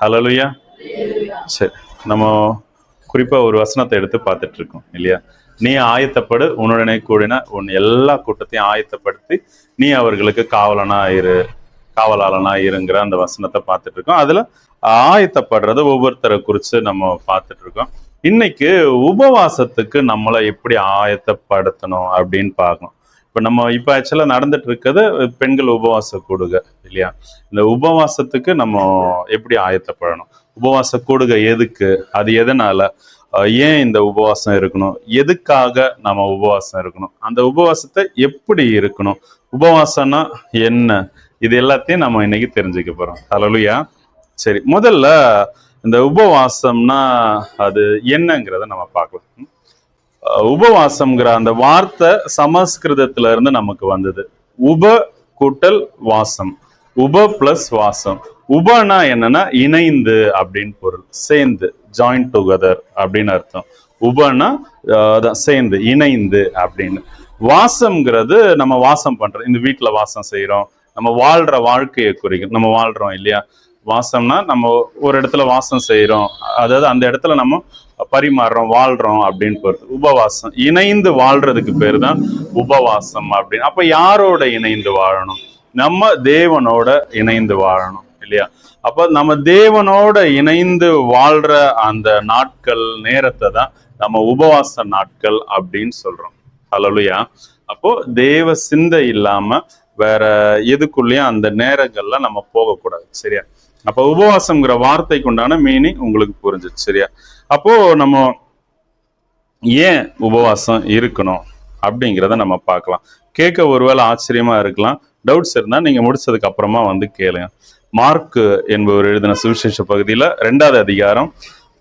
ஹல்லேலூயா. சரி, நம்ம குறிப்பா ஒரு வசனத்தை எடுத்து பார்த்துட்டு இருக்கோம் இல்லையா? நீ ஆயத்தப்படு, உன்னுடனே கூடின உன் எல்லா கூட்டத்தையும் ஆயத்தப்படுத்தி நீ அவர்களுக்கு காவலாளனா இருங்கிற அந்த வசனத்தை பார்த்துட்டு இருக்கோம். அதுல ஆயத்தப்படுறது ஒவ்வொருத்தரை குறித்து நம்ம பார்த்துட்டு இருக்கோம். இன்னைக்கு உபவாசத்துக்கு நம்மளை எப்படி ஆயத்தப்படுத்தணும் அப்படின்னு பார்க்கணும். இப்ப ஆக்சுவலா நடந்துட்டு இருக்கிறது பெண்கள் உபவாச கூடுக இல்லையா? இந்த உபவாசத்துக்கு நம்ம எப்படி ஆயத்தப்படணும்? உபவாச கூடுகை எதுக்கு? அது எதனால? ஏன் இந்த உபவாசம் இருக்கணும்? எதுக்காக நம்ம உபவாசம் இருக்கணும்? அந்த உபவாசத்தை எப்படி இருக்கணும்? உபவாசம்னா என்ன? இது எல்லாத்தையும் நம்ம இன்னைக்கு தெரிஞ்சுக்க போறோம். ஹல்லேலூயா. சரி, முதல்ல இந்த உபவாசம்னா அது என்னங்கிறத நம்ம பார்க்கலாம். உபவாசம்ங்கிற அந்த வார்த்தை சமஸ்கிருதத்துல இருந்து நமக்கு வந்தது. உப கூட்டல் வாசம், உப பிளஸ் வாசம். உபனா என்னன்னா இணைந்து அப்படின்னு பொருள், சேர்ந்து, ஜாயின் டுகெதர் அப்படின்னு அர்த்தம். உபனா சேர்ந்து, இணைந்து அப்படின்னு. வாசம்ங்கிறது நம்ம வாசம் பண்றோம், இந்த வீட்டுல வாசம் செய்யறோம், நம்ம வாழ்ற வாழ்க்கையை குறிக்கும். நம்ம வாழ்றோம் இல்லையா? வாசம்னா நம்ம ஒரு இடத்துல வாசம் செய்யறோம், அதாவது அந்த இடத்துல நம்ம பரிமாறுறோம், வாழ்றோம் அப்படின்னு பொறுத்து. உபவாசம் இணைந்து வாழ்றதுக்கு பேரு தான் உபவாசம் அப்படின்னு. அப்ப யாரோட இணைந்து வாழணும்? நம்ம தேவனோட இணைந்து வாழணும் இல்லையா? அப்ப நம்ம தேவனோட இணைந்து வாழ்ற அந்த நாட்கள், நேரத்தை தான் நம்ம உபவாச நாட்கள் அப்படின்னு சொல்றோம். ஹல்லேலூயா. அப்போ தேவ சிந்தை இல்லாம வேற எதுக்குள்ளேயும் அந்த நேரங்கள்ல நம்ம போகக்கூடாது. சரியா? அப்ப உபவாசம்ங்கிற வார்த்தைக்கு உண்டான மீனிங் உங்களுக்கு புரிஞ்சுது. சரியா? அப்போ நம்ம ஏன் உபவாசம் இருக்கணும் அப்படிங்கிறத நம்ம பார்க்கலாம். கேட்க ஒருவேளை ஆச்சரியமா இருக்கலாம். டவுட்ஸ் இருந்தா நீங்க முடிச்சதுக்கு அப்புறமா வந்து கேளுங்க. மார்க் என்பவர் எழுதின சுவிசேஷ பகுதியில 2வது அதிகாரம்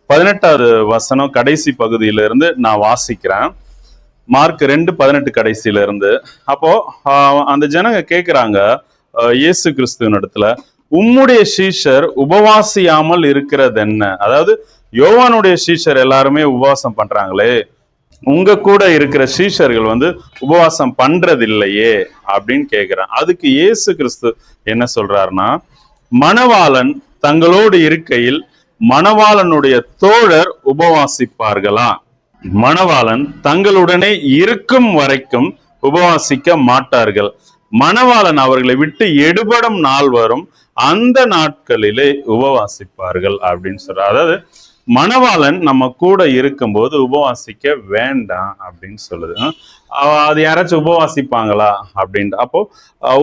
18வது வசனம் கடைசி பகுதியிலிருந்து நான் வாசிக்கிறேன். மார்க் 2:18 கடைசியில இருந்து. அப்போ அந்த ஜனங்க கேட்கிறாங்க இயேசு கிறிஸ்துவின் இடத்துல, உம்முடைய சீஷர் உபவாசியாமல் இருக்கிறது என்ன? அதாவது யோவானுடைய சீஷர் எல்லாருமே உபவாசம் பண்றாங்களே, உங்க கூட இருக்கிற சீஷர்கள் வந்து உபவாசம் பண்றது இல்லையே அப்படின்னு கேட்கிறான். அதுக்கு இயேசு கிறிஸ்து என்ன சொல்றாருன்னா, மணவாளன் தங்களோடு இருக்கையில் மணவாளனுடைய தோழர் உபவாசிப்பார்களா? மணவாளன் தங்களுடனே இருக்கும் வரைக்கும் உபவாசிக்க மாட்டார்கள். மணவாளன் அவர்களை விட்டு எடுபடும் நாள் வரும், அந்த நாட்களிலே உபவாசிப்பார்கள் அப்படின்னு சொல்ற. அதாவது மணவாளன் நம்ம கூட இருக்கும்போது உபவாசிக்க வேண்டாம் அப்படின்னு சொல்லுது. அது யாராச்சும் உபவாசிப்பாங்களா அப்படின்ட்டு. அப்போ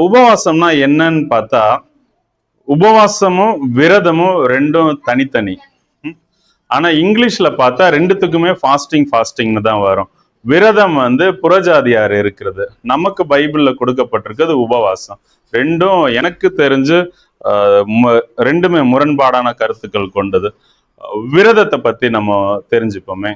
உபவாசம்னா என்னன்னு பார்த்தா, உபவாசமும் விரதமும் ரெண்டும் தனித்தனி. ஆனா இங்கிலீஷ்ல பார்த்தா ரெண்டுத்துக்குமே ஃபாஸ்டிங்னு தான் வரும். விரதம் வந்து புறஜாதியார் இருக்கிறது, நமக்கு பைபிள்ல கொடுக்கப்பட்டிருக்கிறது உபவாசம். ரெண்டும் எனக்கு தெரிஞ்சு ரெண்டுமே முரண்பாடான கருத்துக்கள் கொண்டது. விரதத்தை பத்தி நம்ம தெரிஞ்சுப்போமே.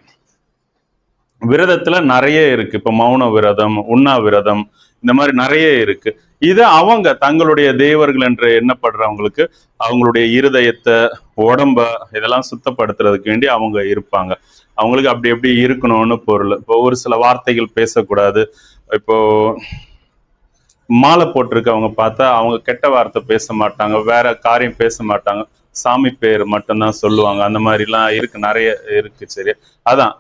விரதத்துல நிறைய இருக்கு. இப்ப மௌன விரதம், உண்ணா விரதம், இந்த மாதிரி நிறைய இருக்கு. இது அவங்க தங்களுடைய தேவர்கள் என்று எண்ணப்படுறவங்களுக்கு அவங்களுடைய இருதயத்தை, உடம்ப இதெல்லாம் சுத்தப்படுத்துறதுக்கு வேண்டி அவங்க இருப்பாங்க. அவங்களுக்கு அப்படி எப்படி இருக்கணும்னு பொருள். இப்போ ஒரு சில வார்த்தைகள் பேசக்கூடாது. இப்போ மாலை போட்டிருக்கவங்க பார்த்தா அவங்க கெட்ட வார்த்தை பேச மாட்டாங்க, வேற காரியம் பேச மாட்டாங்க, சாமி பேர் மட்டும்தான் சொல்லுவாங்க. அந்த மாதிரிலாம் இருக்கு, நிறைய இருக்கு. சரி, அதான்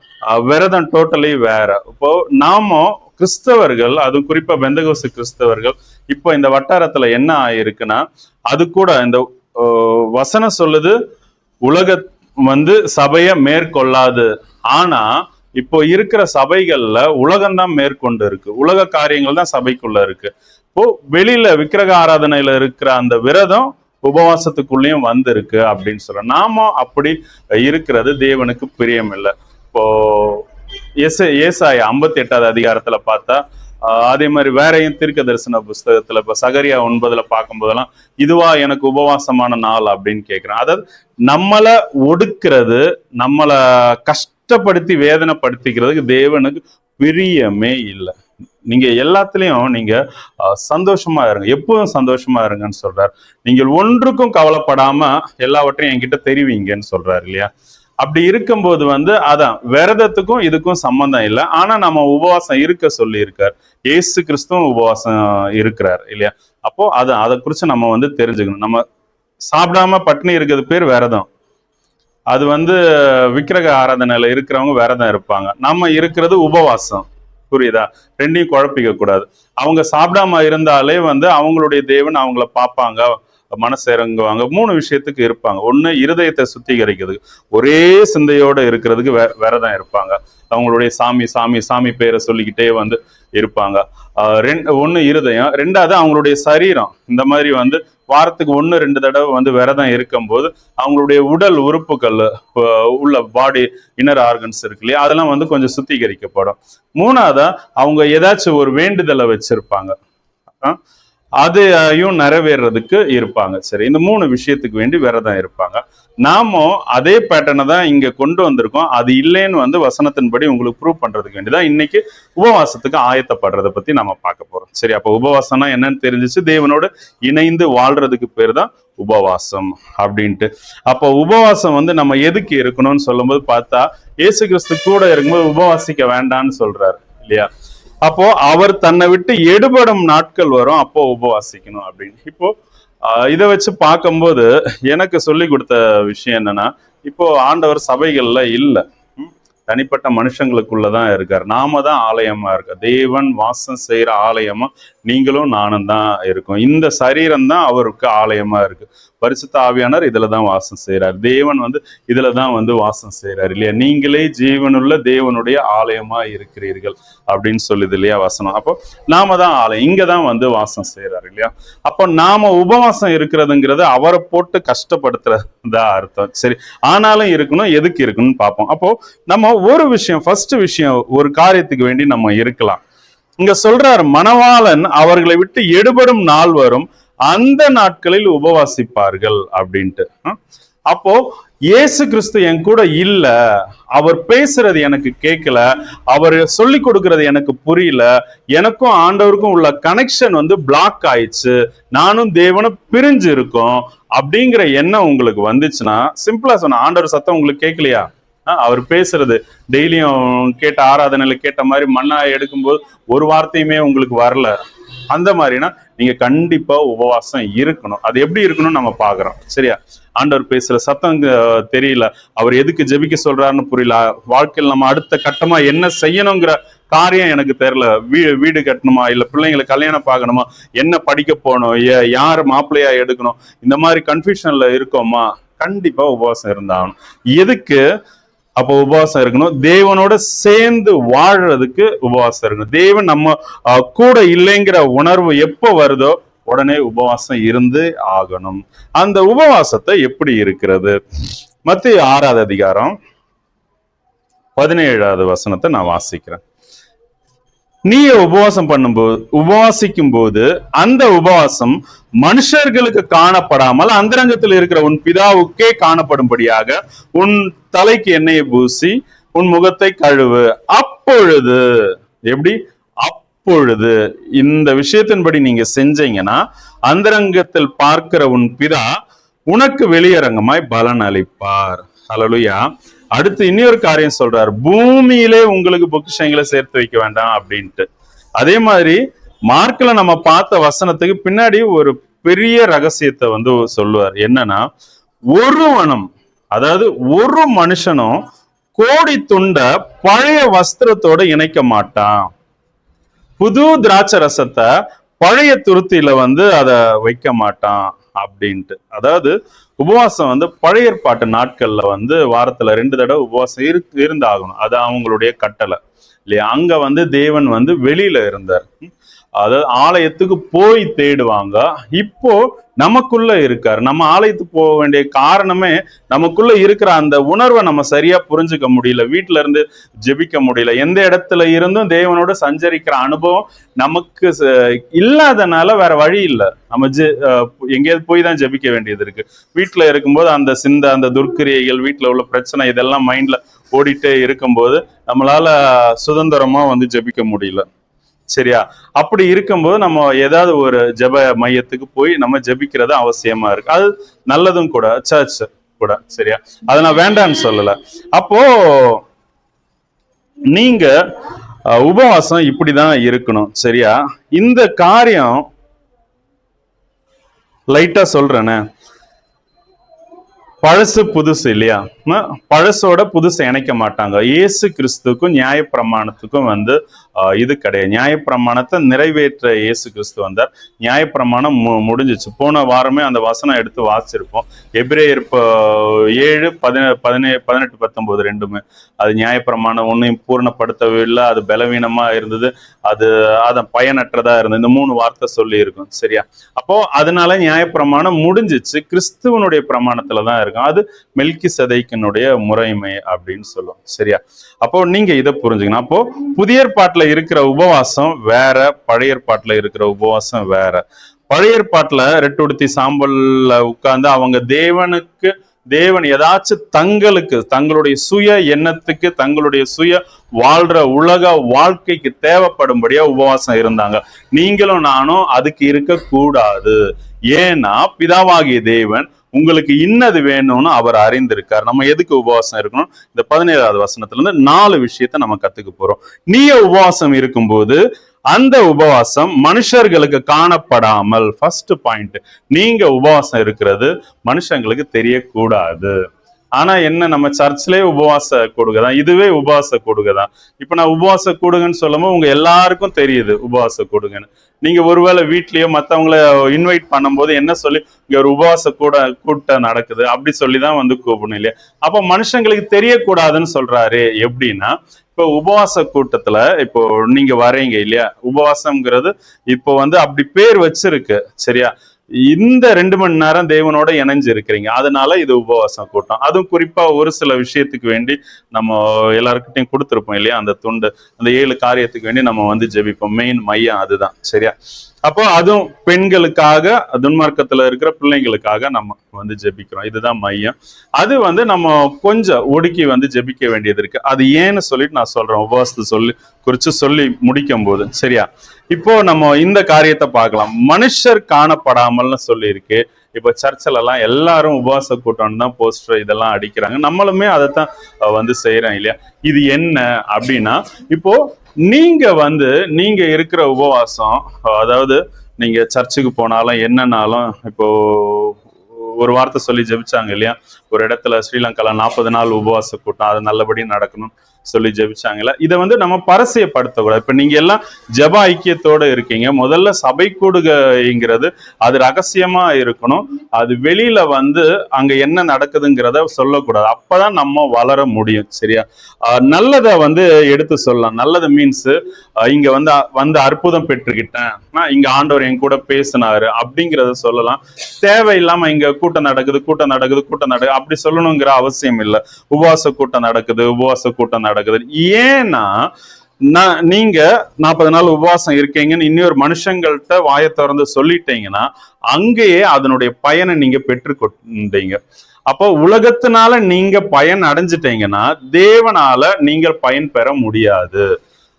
விரதம் டோட்டலி வேற. இப்போ நாம கிறிஸ்தவர்கள், அது குறிப்பா பெந்தகோஸ்து கிறிஸ்தவர்கள் இப்போ இந்த வட்டாரத்துல என்ன ஆயிருக்குன்னா, அது கூட இந்த வசனம் சொல்லுது உலக வந்து சபையை மேற்கொள்ளாது. ஆனா இப்போ இருக்கிற சபைகள்ல உலகம்தான் மேற்கொண்டு இருக்கு, உலக காரியங்கள் தான் சபைக்குள்ள இருக்கு. இப்போ வெளியில விக்கிரக ஆராதனையில இருக்கிற அந்த விரதம் உபவாசத்துக்குள்ளேயும் வந்திருக்கு அப்படின்னு சொல்ற. நாம அப்படி இருக்கிறது தேவனுக்கு பிரியம் இல்லை. இப்போ ஏசாயா 58வது அதிகாரத்துல பார்த்தா, அதே மாதிரி வேறையும் தீர்க்க தரிசன புஸ்தகத்துல இப்ப சகரியா 9ல பார்க்கும் போதெல்லாம் இதுவா எனக்கு உபவாசமான நாள் அப்படின்னு கேட்கிறேன். அதாவது நம்மளை ஒடுக்கிறது, நம்மளை கஷ்டப்படுத்தி வேதனைப்படுத்திக்கிறதுக்கு தேவனுக்கு பிரியமே இல்லை. நீங்க எல்லாத்துலயும் நீங்க சந்தோஷமா இருங்க, எப்பவும் சந்தோஷமா இருங்கன்னு சொல்றாரு. நீங்கள் ஒன்றுக்கும் கவலைப்படாம எல்லாவற்றையும் என்கிட்ட தெரிவிங்கன்னு சொல்றாரு இல்லையா? அப்படி இருக்கும்போது வந்து அதான் விரதத்துக்கும் இதுக்கும் சம்பந்தம் இல்லை. ஆனா நம்ம உபவாசம் இருக்க சொல்லி இருக்கார். ஏசு கிறிஸ்துவும் உபவாசம் இருக்கிறார் இல்லையா? அப்போ அதை குறிச்சு நம்ம வந்து தெரிஞ்சுக்கணும். நம்ம சாப்பிடாம பட்டினி இருக்கிறது பேர் விரதம். அது விக்கிரக ஆராதனையில இருக்கிறவங்க விரதம் இருப்பாங்க. நம்ம இருக்கிறது உபவாசம். புரியுதா? ரெண்டையும் குழப்பிக்க கூடாது. அவங்க சாப்பிடாம இருந்தாலே அவங்களுடைய தேவன் அவங்கள பார்ப்பாங்க, மனசு இறங்குவாங்க. 3 விஷயத்துக்கு இருப்பாங்க. ஒண்ணு, இருதயத்தை சுத்திகரிக்கிறதுக்கு, ஒரே சிந்தையோட இருக்கிறதுக்கு விரதம் இருப்பாங்க. அவங்களுடைய சாமி சாமி சாமி பேரை சொல்லிக்கிட்டே இருப்பாங்க. ஒண்ணு இருதயம், ரெண்டாவது அவங்களுடைய சரீரம். இந்த மாதிரி வாரத்துக்கு 1-2 தடவை விரதம் இருக்கும்போது அவங்களுடைய உடல் உறுப்புகள் உள்ள பாடி இன்னர் ஆர்கன்ஸ் இருக்கு இல்லையா, அதெல்லாம் கொஞ்சம் சுத்திகரிக்கப்படும். மூணாவதா அவங்க ஏதாச்சும் ஒரு வேண்டுதலை வச்சிருப்பாங்க, அதையும் நிறைவேறதுக்கு இருப்பாங்க. சரி, இந்த 3 விஷயத்துக்கு வேண்டி விரதம் இருப்பாங்க. நாமும் அதே பேட்டர்னை தான் இங்க கொண்டு வந்திருக்கோம். அது இல்லைன்னு வசனத்தின்படி உங்களுக்கு ப்ரூவ் பண்றதுக்கு வேண்டிதான் இன்னைக்கு உபவாசத்துக்கு ஆயத்தப்படுறதை பத்தி நம்ம பார்க்க போறோம். சரி, அப்ப உபவாசம்னா என்னன்னு தெரிஞ்சிச்சு. தேவனோடு இணைந்து வாழ்றதுக்கு பேர் தான் உபவாசம் அப்படின்ட்டு. அப்போ உபவாசம் நம்ம எதுக்கு இருக்கணும்னு சொல்லும்போது பார்த்தா, இயேசு கிறிஸ்து கூட இருக்கும்போது உபவாசிக்க வேண்டாம்னு சொல்றாரு இல்லையா. அப்போ அவர் தன்னை விட்டு எடுபடும் நாட்கள் வரும், அப்போ உபவாசிக்கணும் அப்படின்னு. இப்போ இதை வச்சு பார்க்கும்போது எனக்கு சொல்லி கொடுத்த விஷயம் என்னன்னா, இப்போ ஆண்டவர் சபைகள்ல இல்லை, தனிப்பட்ட மனுஷங்களுக்குள்ளதான் இருக்காரு. நாம தான் ஆலயமா இருக்க, தேவன் வாசம் செய்யற ஆலயமா நீங்களும் நானும் தான் இருக்கும். இந்த சரீரம் தான் அவருக்கு ஆலயமா இருக்கு. பரிசுத்த ஆவியானவர் இதுலதான் வாசம் செய்யறாரு. தேவன் இதுலதான் வாசம் செய்யறாரு இல்லையா. நீங்களே ஜீவனுள்ள தேவனுடைய ஆலயமா இருக்கிறீர்கள் அப்படின்னு சொல்லுது இல்லையா வசனம். அப்போ நாம தான் ஆலயம், இங்கதான் வாசம் செய்யறாரு இல்லையா. அப்போ நாம உபவாசம் இருக்கிறதுங்கிறது அவரை போட்டு கஷ்டப்படுத்துறதா அர்த்தம். சரி, ஆனாலும் இருக்கணும், எதுக்கு இருக்கணும்னு பார்ப்போம். அப்போ நம்ம ஒரு விஷயம், ஃபர்ஸ்ட் விஷயம், ஒரு காரியத்துக்கு வேண்டி நம்ம இருக்கலாம். இங்க சொல்றாரு, மணவாளன் அவர்களை விட்டு எடுபடும் நாள் வரும், அந்த நாட்களில் உபவாசிப்பார்கள் அப்படின்ட்டு. அப்போ இயேசு கிறிஸ்து என் கூட இல்ல, அவர் பேசுறது எனக்கு கேட்கல, அவர் சொல்லி கொடுக்கறது எனக்கு புரியல, எனக்கும் ஆண்டவருக்கும் உள்ள கனெக்ஷன் பிளாக் ஆயிடுச்சு, நானும் தேவனும் பிரிஞ்சு இருக்கோம் அப்படிங்கிற எண்ணம் உங்களுக்கு வந்துச்சுன்னா, சிம்பிளா சொன்ன, ஆண்டவர் சத்தம் உங்களுக்கு கேட்கலையா? அவர் பேசுறது டெய்லியும் கேட்ட ஆராதனையில கேட்ட மாதிரி மண்ணா எடுக்கும்போது ஒரு வார்த்தையுமே உங்களுக்கு வரல, அந்த மாதிரினா நீங்க கண்டிப்பா உபவாசம் இருக்கணும். அது எப்படி இருக்கணும்னு நம்ம பாக்குறோம். சரியா, ஆண்டவர் பேசுற சத்தம் தெரியல, அவர் எதுக்கு ஜெபிக்க சொல்றாருன்னு புரியல, வாழ்க்கையில் நம்ம அடுத்த கட்டமா என்ன செய்யணுங்கிற காரியம் எனக்கு தெரியல, வீடு கட்டணுமா, இல்ல பிள்ளைங்களை கல்யாணம் பார்க்கணுமா, என்ன படிக்க போகணும், யார் மாப்பிள்ளையா எடுக்கணும், இந்த மாதிரி கன்ஃபியூஷன்ல இருக்கோமா, கண்டிப்பா உபவாசம் இருந்தாகணும். எதுக்கு அப்போ உபவாசம் இருக்கணும்? தேவனோட சேர்ந்து வாழ்றதுக்கு உபவாசம் இருக்கணும். தேவன் நம்ம கூட இல்லைங்கிற உணர்வு எப்போ வருதோ உடனே உபவாசம் இருந்து ஆகணும். அந்த உபவாசத்தை எப்படி இருக்கிறது? மத்தேயு 6வது அதிகாரம் 17வது வசனத்தை நான் வாசிக்கிறேன். நீ உபவாசிக்கும் போது அந்த உபவாசம் மனுஷர்களுக்கு காணப்படாமல் அந்தரங்கத்தில் இருக்கிற உன் பிதாவுக்கே காணப்படும்படியாக உன் தலைக்கு எண்ணெயை பூசி உன் முகத்தை கழுவு. அப்பொழுது, எப்படி? அப்பொழுது இந்த விஷயத்தின்படி நீங்க செஞ்சீங்கன்னா அந்தரங்கத்தில் பார்க்கிற உன் பிதா உனக்கு வெளியரங்கமாய் பலன் அளிப்பார். ஹல்லேலூயா. அடுத்து இன்னொரு காரியம் சொல்றாரு, பூமியிலே உங்களுக்கு பொக்கிஷங்களை சேர்த்து வைக்க வேண்டாம் அப்படின்ட்டு. அதே மாதிரி மார்க்ல நம்ம பார்த்த வசனத்துக்கு பின்னாடி ஒரு பெரிய ரகசியத்தை சொல்லுவார். என்னன்னா, ஒருவனும், அதாவது ஒரு மனுஷனும் கோடி துண்ட பழைய வஸ்திரத்தோட இணைக்க மாட்டான், புது திராட்சை ரசத்தை பழைய துருத்தியில அதை வைக்க மாட்டான் அப்படின்ட்டு. அதாவது உபவாசம் பழைய ஏற்பாட்டு நாட்கள்ல வாரத்துல 2 தடவை உபவாசம் இருந்தாகணும். அது அவங்களுடைய கட்டளை இல்லையா. அங்க தேவன் வெளியில இருந்தார், அதாவது ஆலயத்துக்கு போய் தேடுவாங்க. இப்போ நமக்குள்ள இருக்காரு. நம்ம ஆலயத்துக்கு போக வேண்டிய காரணமே நமக்குள்ள இருக்கிற அந்த உணர்வை நம்ம சரியா புரிஞ்சுக்க முடியல, வீட்டுல இருந்து ஜெபிக்க முடியல, எந்த இடத்துல இருந்தும் தேவனோட சஞ்சரிக்கிற அனுபவம் நமக்கு இல்லாதனால வேற வழி இல்லை, நம்ம எங்கேயாவது போய் தான் ஜெபிக்க வேண்டியது இருக்கு. வீட்டுல இருக்கும்போது அந்த துர்க்கிரியைகள், வீட்டுல உள்ள பிரச்சனை, இதெல்லாம் மைண்ட்ல ஓடிட்டே இருக்கும்போது நம்மளால சுதந்திரமா ஜெபிக்க முடியல. சரியா, அப்படி இருக்கும்போது நம்ம ஏதாவது ஒரு ஜெப மையத்துக்கு போய் நம்ம ஜெபிக்கிறது அவசியமா இருக்கு. அது நல்லதும் கூட, சர்ச் கூட. சரியா, அதை நான் வேண்டான்னு சொல்லல. அப்போ நீங்க உபவாசம் இப்படிதான் இருக்கணும். சரியா, இந்த காரியம் லைட்டா சொல்றேனே, பழசு புதுசு இல்லையா? பழசோட புதுசை இணைக்க மாட்டாங்க. இயேசு கிறிஸ்துக்கும் நியாயப்பிரமாணத்துக்கும் வந்து இது கிடையாது. நியாயப்பிரமாணத்தை நிறைவேற்ற இயேசு கிறிஸ்து வந்தார். நியாயப்பிரமாணம் முடிஞ்சிச்சு. போன வாரமே அந்த வசனம் எடுத்து வாசிச்சிருப்போம். எபிரேயர் 7:18 ரெண்டுமே அது நியாயப்பிரமாணம் ஒன்னையும் பூர்ணப்படுத்தவே இல்லை, அது பலவீனமா இருந்தது, அது அதன் பயனற்றதா இருந்தது, இந்த 3 வார்த்தை சொல்லி இருக்கும். சரியா? அப்போ அதனால நியாயப்பிரமாணம் முடிஞ்சிச்சு. கிறிஸ்துவனுடைய பிரமாணத்துலதான் இருக்கும். அது மெல்கிசேதேக்கினுடைய முறைமை அப்படின்னு சொல்லுவோம். சரியா? அப்போ நீங்க இதை புரிஞ்சுக்கணும். அப்போ புதிய ஏற்பாட்டுல இருக்கிற உபவாசம் வேற, பழைய ஏற்பாட்டுல இருக்கிற உபவாசம் வேற. பழைய ஏற்பாட்டுல ரெட்டுடுத்தி சாம்பல்ல உட்கார்ந்து அவங்க தேவன் ஏதாச்சும் தங்களுக்கு, தங்களுடைய சுய எண்ணத்துக்கு, தங்களுடைய சுய வாழ்ற உலக வாழ்க்கைக்கு தேவைப்படும்படியா உபவாசம் இருந்தாங்க. நீங்களும் நானும் அதுக்கு இருக்க கூடாது. ஏன்னா பிதாவாகிய தேவன் உங்களுக்கு இன்னது வேணும்னு அவர் அறிந்திருக்கார். நம்ம எதுக்கு உபவாசம் இருக்கணும்? இந்த 17வது வசனத்துல இருந்து 4 விஷயத்த நம்ம கத்துக்க போறோம். நீங்க உபவாசம் இருக்கும்போது அந்த உபவாசம் மனுஷர்களுக்கு காணப்படாமல், ஃபர்ஸ்ட் பாயிண்ட், நீங்க உபவாசம் இருக்கிறது மனுஷங்களுக்கு தெரியக்கூடாது. ஆனா என்ன, நம்ம சர்ச்சிலே உபவாச கொடுக்கதான், இதுவே உபவாச கொடுக்கதான். இப்ப நான் உபவாச கொடுங்கன்னு சொல்லும்போது உங்க எல்லாருக்கும் தெரியுது உபவாச கொடுங்கன்னு. நீங்க ஒருவேளை வீட்லயோ மத்தவங்கள இன்வைட் பண்ணும்போது என்ன சொல்லி, இங்க ஒரு உபவாச கூட்டம் நடக்குது அப்படி சொல்லிதான் வந்து கூப்பிடணும் இல்லையா? அப்ப மனுஷங்களுக்கு தெரியக்கூடாதுன்னு சொல்றாரு. எப்படின்னா, இப்போ உபவாச கூட்டத்துல இப்போ நீங்க வரீங்க இல்லையா? உபவாசம்ங்கிறது இப்போ வந்து அப்படி பேர் வச்சிருக்கு. சரியா? இந்த 2 மணி நேரம் தேவனோட இணைஞ்சு இருக்கிறீங்க, அதனால இது உபவாசம் கூட்டம். அதுவும் குறிப்பா ஒரு சில விஷயத்துக்கு வேண்டி நம்ம எல்லாருக்கிட்டையும் கொடுத்துருப்போம் இல்லையா? அந்த துண்டு, அந்த 7 காரியத்துக்கு வேண்டி நம்ம வந்து ஜெபிப்போம். மெயின் மையம் அதுதான். சரியா? அப்போ அதுவும் பெண்களுக்காக, துன்மார்க்கத்துல இருக்கிற பிள்ளைங்களுக்காக நம்ம வந்து ஜெபிக்கிறோம். இதுதான் மையம். அது வந்து நம்ம கொஞ்சம் ஒடுக்கி வந்து ஜெபிக்க வேண்டியது இருக்கு. அது ஏன்னு சொல்லிட்டு நான் சொல்றேன், உபவாசத்தை குறிச்சு சொல்லி முடிக்கும் போது. சரியா? இப்போ நம்ம இந்த காரியத்தை பார்க்கலாம். மனுஷர் காணப்படாமல்னு சொல்லி இருக்கு. இப்போ சர்ச்சில் எல்லாம் எல்லாரும் உபவாச கூட்டம்னு தான் போஸ்டர் இதெல்லாம் அடிக்கிறாங்க. நம்மளுமே அதைத்தான் வந்து செய்யறோம் இல்லையா? இது என்ன அப்படின்னா, இப்போ நீங்க இருக்கிற உபவாசம், அதாவது நீங்க சர்ச்சுக்கு போனாலும் என்னன்னாலும், இப்போ ஒரு வார்த்தை சொல்லி ஜெபிச்சாங்க இல்லையா? ஒரு இடத்துல ஸ்ரீலங்கால 40 நாள் உபவாச கூட்டம், அது நல்லபடி நடக்கணும் சொல்லி ஜெபிச்சாங்கல்ல. இதை வந்து நம்ம பரசியப்படுத்தக்கூடாது. இப்ப நீங்க எல்லாம் ஜெப ஐக்கியத்தோட இருக்கீங்க. முதல்ல சபை கூடுகைங்கிறது அது ரகசியமா இருக்கணும். அது வெளியில வந்து அங்க என்ன நடக்குதுங்கிறத சொல்லக்கூடாது. அப்பதான் நம்ம வளர முடியும். சரியா? நல்லதை வந்து எடுத்து சொல்லலாம். நல்லது மீன்ஸ் இங்க வந்து அற்புதம் பெற்றுக்கிட்டேன், இங்க ஆண்டவர் என் கூட பேசினாரு அப்படிங்கிறத சொல்லலாம். தேவையில்லாம இங்க கூட்டம் நடக்குது அப்படி சொல்லணுங்கிற அவசியம் இல்லை. உபவாச கூட்டம் நடக்குது. ஏன்னா நீங்க 40 நாள் உபவாசம் இருக்கீங்கன்னு இன்னொரு மனுஷங்கள்ட்ட வாயை திறந்து சொல்லிட்டீங்கன்னா அங்கேயே அதனுடைய பயனை நீங்க பெற்றுக்கொண்டீங்க. அப்போ உலகத்தினால நீங்க பயன் அடைஞ்சிட்டீங்கன்னா தேவனால நீங்கள் பயன் பெற முடியாது.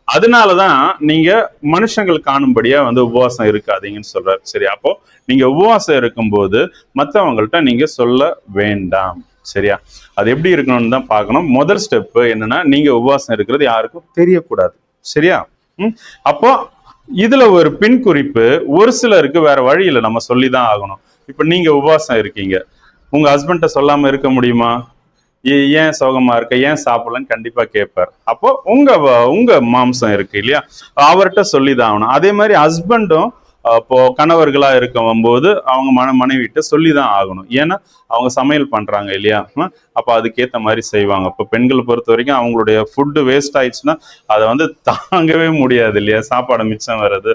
அதனாலதான் நீங்க மனுஷங்கள் காணும்படியா வந்து உபவாசம் இருக்காதீங்கன்னு சொல்றாரு. சரி, அப்போ நீங்க உபவாசம் இருக்கும்போது மற்றவங்கள்ட்ட நீங்க சொல்ல வேண்டாம். சரியா? அது எப்படி இருக்கணும்னு தான் பார்க்கணும். முதல் ஸ்டெப் என்னன்னா, நீங்க உபவாசம் இருக்கிறது யாருக்கும் தெரியக்கூடாது. சரியா? அப்போ இதுல ஒரு பின் குறிப்பு, ஒரு சிலருக்கு வேற வழி இல்லை, நம்ம சொல்லிதான் ஆகணும். இப்ப நீங்க உபவாசம் இருக்கீங்க, உங்க ஹஸ்பண்ட சொல்லாம இருக்க முடியுமா? ஏன் சோகமா இருக்க, ஏன் சாப்பிடலன்னு கண்டிப்பா கேட்பார். அப்போ உங்க மாம்சம் இருக்கு இல்லையா, அவர்கிட்ட சொல்லிதான் ஆகணும். அதே மாதிரி ஹஸ்பண்டும் இப்போ கணவர்களா இருக்கும் போது அவங்க மனைவிட்ட சொல்லிதான் ஆகணும். ஏன்னா அவங்க சமையல் பண்றாங்க இல்லையா, அப்ப அதுக்கேற்ற மாதிரி செய்வாங்க. இப்போ பெண்களை பொறுத்த வரைக்கும் அவங்களுடைய ஃபுட்டு வேஸ்ட் ஆயிடுச்சுன்னா அதை வந்து தாங்கவே முடியாது இல்லையா, சாப்பாடு மிச்சம் வர்றது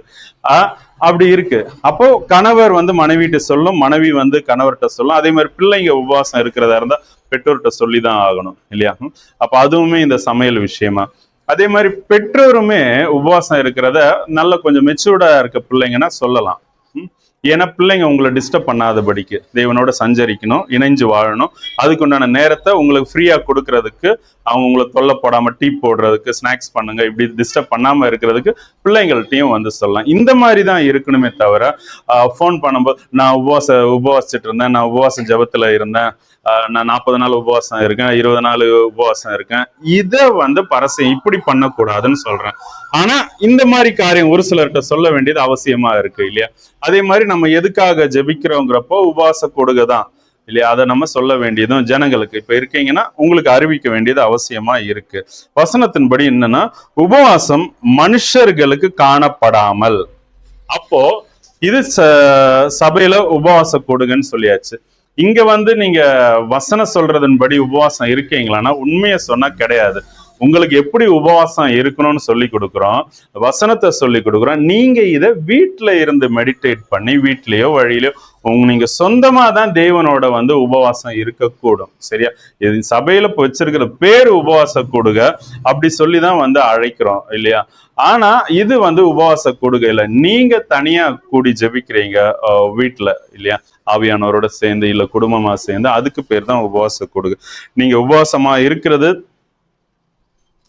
அப்படி இருக்கு. அப்போ கணவர் வந்து மனைவிட்ட சொல்லும், மனைவி வந்து கணவர்கிட்ட சொல்லும். அதே மாதிரி பிள்ளைங்க உபவாசம் இருக்கிறதா இருந்தா பெற்றோர்கிட்ட சொல்லிதான் ஆகணும் இல்லையா? அப்ப அதுவுமே இந்த சமையல் விஷயமா. அதே மாதிரி பெற்றோருமே உபவாசம் இருக்கிறத நல்ல கொஞ்சம் மெச்சூர்டா இருக்க பிள்ளைங்கன்னா சொல்லலாம். ஏன்னா பிள்ளைங்க உங்களை டிஸ்டர்ப் பண்ணாதபடிக்கு, தேவனோட சஞ்சரிக்கணும், இணைஞ்சு வாழணும், அதுக்கு உண்டான நேரத்தை உங்களுக்கு ஃப்ரீயா கொடுக்கறதுக்கு, அவங்க உங்களை தொல்லைப்படாம டீ போடுறதுக்கு, ஸ்நாக்ஸ் பண்ணுங்க, இப்படி டிஸ்டர்ப் பண்ணாம இருக்கிறதுக்கு பிள்ளைங்கள்ட்டையும் வந்து சொல்லலாம். இந்த மாதிரி தான் இருக்கணுமே தவிர ஃபோன் பண்ணும்போது நான் உபவாசிச்சுட்டு இருந்தேன், நான் உபவாச ஜபத்துல இருந்தேன், நான் 40 நாள் உபவாசம் இருக்கேன், 20 நாள் உபவாசம் இருக்கேன், இதை வந்து பரசியம் இப்படி பண்ணக்கூடாதுன்னு சொல்றேன். ஆனா இந்த மாதிரி காரியம் ஒரு சிலர்கிட்ட சொல்ல வேண்டியது அவசியமா இருக்கு இல்லையா? அதே மாதிரி நம்ம எதுக்காக ஜெபிக்கிறோங்கிறப்போ உபவாச கொடுகை தான். இல்லையா? அதை நம்ம சொல்ல வேண்டியதும் ஜனங்களுக்கு இப்ப இருக்கீங்கன்னா உங்களுக்கு அறிவிக்க வேண்டியது அவசியமா இருக்கு. வசனத்தின்படி என்னன்னா, உபவாசம் மனுஷர்களுக்கு காணப்படாமல். அப்போ இது சபையில உபவாச கொடுங்கன்னு சொல்லியாச்சு. இங்க நீங்க வசனம் சொல்றதன்படி உபவாசம் இருக்கீங்களான்னா உண்மையை சொன்னா கிடையாது. உங்களுக்கு எப்படி உபவாசம் இருக்கணும்னு சொல்லி கொடுக்குறோம், வசனத்தை சொல்லி கொடுக்குறோம். நீங்க இதை வீட்டுல இருந்து மெடிடேட் பண்ணி வீட்லயோ வழியிலயோ நீங்க சொந்தமா தான் தேவனோட உபவாசம் இருக்கக்கூடும். சரியா? இது சபையில வச்சிருக்கிற பேர் உபவாச கொடுக அப்படி சொல்லிதான் அழைக்கிறோம் இல்லையா? ஆனா இது உபவாச கொடுக இல்ல. நீங்க தனியா கூடி ஜெபிக்கிறீங்க வீட்டுல இல்லையா? ஆவியானவரோட சேர்ந்து இல்ல குடும்பமா சேர்ந்து, அதுக்கு பேர் தான் உபவாச கொடுக. நீங்க உபவாசமா இருக்கிறது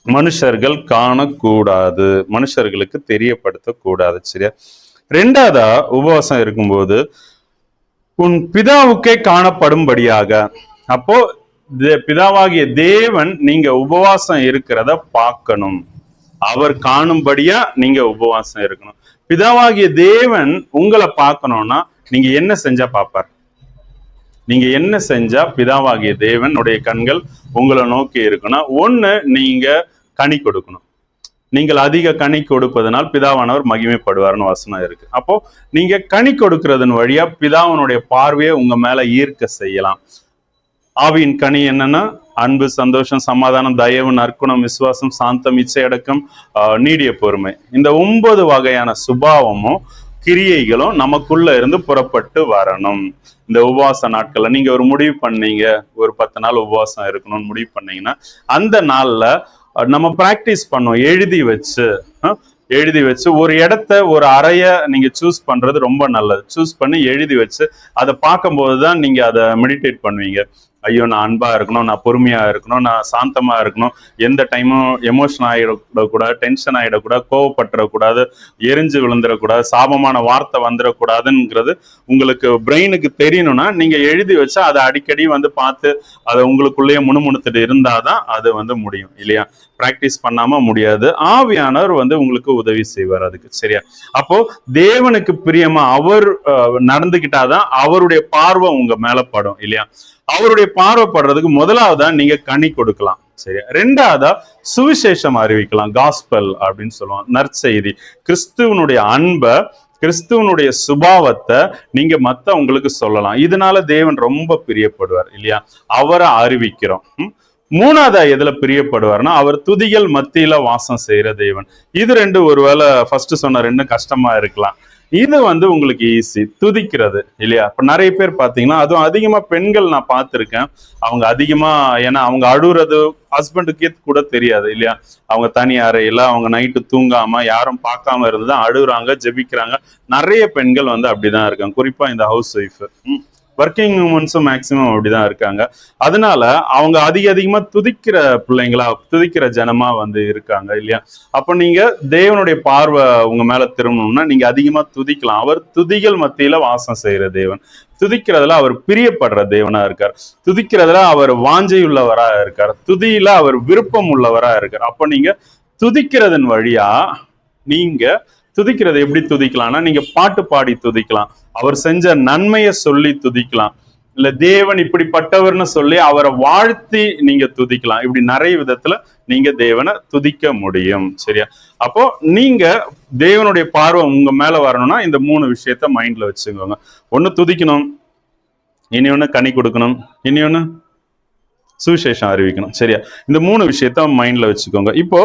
மனுஷர்கள் காணக்கூடாது, மனுஷர்களுக்கு தெரியப்படுத்தக்கூடாது. சரியா? ரெண்டாவதா உபவாசம் இருக்கும்போது உன் பிதாவுக்கே காணப்படும்படியாக. அப்போ பிதாவாகிய தேவன் நீங்க உபவாசம் இருக்கிறத பார்க்கணும், அவர் காணும்படியா நீங்க உபவாசம் இருக்கணும். பிதாவாகிய தேவன் உங்களை பார்க்கணும்னா நீங்க என்ன செஞ்சா பார்ப்பார்? நீங்க என்ன செஞ்சா பிதாவாகிய தேவனுடைய கண்கள் உங்களை நோக்கி இருக்கணும்? ஒண்ணு, நீங்க கனி கொடுக்கணும். நீங்கள் அதிக கனி கொடுப்பதனால் பிதாவானவர் மகிமைப்படுவார்னு வசனம் இருக்கு. அப்போ நீங்க கனி கொடுக்கறதன் வழியா பிதாவனுடைய பார்வையை உங்க மேல ஈர்க்க செய்யலாம். ஆவியின் கனி என்னன்னா, அன்பு, சந்தோஷம், சமாதானம், தயவு, நற்குணம், விசுவாசம், சாந்தம், இச்சை அடக்கம், நீடிய பொறுமை. இந்த 9 வகையான சுபாவமும் கிரியைகளும் நமக்குள்ள இருந்து புறப்பட்டு வரணும். இந்த உபவாச நாட்கள்ல நீங்க ஒரு முடிவு பண்ணீங்க, ஒரு 10 நாள் உபவாசம் இருக்கணும்னு முடிவு பண்ணீங்கன்னா, அந்த நாள்ல நம்ம பிராக்டிஸ் பண்ணோம். எழுதி வச்சு ஒரு இடத்த, ஒரு அறைய நீங்க சூஸ் பண்றது ரொம்ப நல்லது. சூஸ் பண்ணி எழுதி வச்சு அதை பார்க்கும்போதுதான் நீங்க அதை மெடிடேட் பண்ணுவீங்க. ஐயோ, நான் அன்பா இருக்கணும், நான் பொறுமையா இருக்கணும், நான் சாந்தமா இருக்கணும், எந்த டைமும் எமோஷன் ஆகிடக்கூடாது, டென்ஷன் ஆகிடக்கூடாது, கோவப்பட்டுறக்கூடாது, எரிஞ்சு விழுந்துடக்கூடாது, சாபமான வார்த்தை வந்துடக்கூடாதுங்கிறது உங்களுக்கு பிரெயினுக்கு தெரியணும்னா நீங்க எழுதி வச்சா அதை அடிக்கடி பார்த்து அதை உங்களுக்குள்ளேயே முணுமுணுத்துட்டு இருந்தாதான் அது முடியும் இல்லையா? பிராக்டிஸ் பண்ணாம முடியாது. ஆவியானவர் உங்களுக்கு உதவி செய்வார் அதுக்கு. சரியா? அப்போ தேவனுக்கு பிரியமா அவர் நடந்துகிட்டாதான் அவருடைய பார்வை உங்க மேல படும் இல்லையா? அவருடைய பார்வைப்படுறதுக்கு முதலாவதா நீங்க கனி கொடுக்கலாம். சரியா? ரெண்டாவதா சுவிசேஷம் அறிவிக்கலாம். காஸ்பல் அப்படின்னு சொல்லுவாங்க, நற்செய்தி. கிறிஸ்துவனுடைய அன்பை, கிறிஸ்துவனுடைய சுபாவத்தை நீங்க மத்தவங்களுக்கு சொல்லலாம். இதனால தேவன் ரொம்ப பிரியப்படுவார் இல்லையா? அவரை அறிவிக்கிறோம். மூணாவதா எதுல பிரியப்படுவார்னா, அவர் துதிகள் மத்தியில வாசம் செய்யற தேவன். இது ரெண்டு ஒருவேளை ஃபர்ஸ்ட் சொன்ன ரெண்டும் கஷ்டமா இருக்கலாம். இது உங்களுக்கு ஈஸி, துதிக்கிறது இல்லையா? இப்ப நிறைய பேர் பாத்தீங்கன்னா, அதுவும் அதிகமா பெண்கள் நான் பார்த்திருக்கேன். அவங்க அதிகமா, ஏன்னா அவங்க அழுறது ஹஸ்பண்டுக்கே கூட தெரியாது இல்லையா? அவங்க தனி அறையில அவங்க நைட்டு தூங்காம யாரும் பார்க்காம இருந்துதான் அழுகுறாங்க, ஜெபிக்கிறாங்க. நிறைய பெண்கள் அப்படிதான் இருக்காங்க, குறிப்பா இந்த ஹவுஸ் ஒய்ஃப். ஒர்க்கிங் உமன்ஸும் மேக்சிமம் அப்படிதான் இருக்காங்க. அதனால அவங்க அதிகமா துதிக்கிற பிள்ளைங்களா, துதிக்கிற ஜனமா இருக்காங்க இல்லையா? அப்ப நீங்க தேவனுடைய பார்வை உங்க மேல திரும்பணும்னா நீங்க அதிகமா துதிக்கலாம். அவர் துதிகள் மத்தியில வாசம் செய்யற தேவன். துதிக்கிறதுல அவர் பிரியப்படுற தேவனா இருக்கார். துதிக்கிறதுல அவர் வாஞ்சை உள்ளவரா இருக்கார். துதியில அவர் விருப்பம் உள்ளவரா இருக்கார். அப்ப நீங்க துதிக்கிறதன் வழியா, நீங்க துதிக்கிறது எப்படி துதிக்கலாம்னா, நீங்க பாட்டு பாடி துதிக்கலாம், அவர் செஞ்ச நன்மையை சொல்லி துதிக்கலாம், இல்ல தேவன் இப்படிப்பட்டவர்னு சொல்லி அவரை வாழ்த்தி நீங்க துதிக்கலாம். இப்படி நிறைய விதத்துல நீங்க தேவனை துதிக்க முடியும். சரியா? அப்போ நீங்க தேவனுடைய பார்வை உங்க மேல வரணும்னா இந்த 3 விஷயத்த மைண்ட்ல வச்சுக்கோங்க. ஒண்ணு துதிக்கணும், இனி ஒண்ணு கனி கொடுக்கணும், இனி ஒண்ணு சுவிசேஷம் அறிவிக்கணும். சரியா? இந்த 3 விஷயத்த மைண்ட்ல வச்சுக்கோங்க. இப்போ